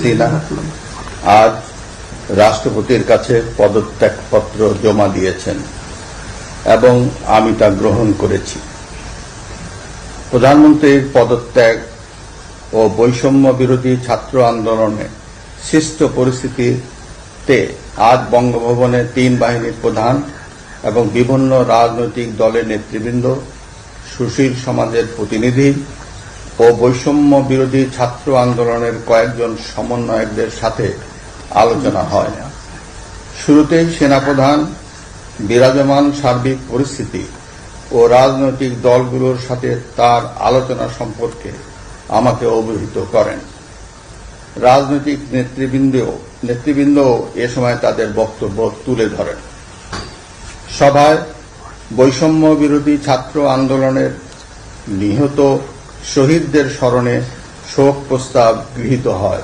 হাসিনা আজ রাষ্ট্রপতির কাছে পদত্যাগপত্র জমা দিয়েছেন এবং আমি তা গ্রহণ করেছি। প্রধানমন্ত্রীর পদত্যাগ ও বৈষম্য বিরোধী ছাত্র আন্দোলনে সৃষ্ট পরিস্থিতিতে আজ বঙ্গভবনে 3 বাহিনীর প্রধান এবং বিভিন্ন রাজনৈতিক দলের নেতৃবৃন্দ, সুশীল সমাজের প্রতিনিধি ও বৈষম্য বিরোধী ছাত্র আন্দোলনের কয়েকজন সমন্বয়কদের সাথে আলোচনা হয়। শুরুতেই সেনাপ্রধান বিরাজমান সার্বিক পরিস্থিতি ও রাজনৈতিক দলগুলোর সাথে তার আলোচনা সম্পর্কে আমাকে অবহিত করেন। রাজনৈতিক নেতৃবৃন্দ এ সময় তাদের বক্তব্য তুলে ধরেন। সভায় বৈষম্য বিরোধী ছাত্র আন্দোলনের নিহত শহীদদের স্মরণে শোক প্রস্তাব গৃহীত হয়।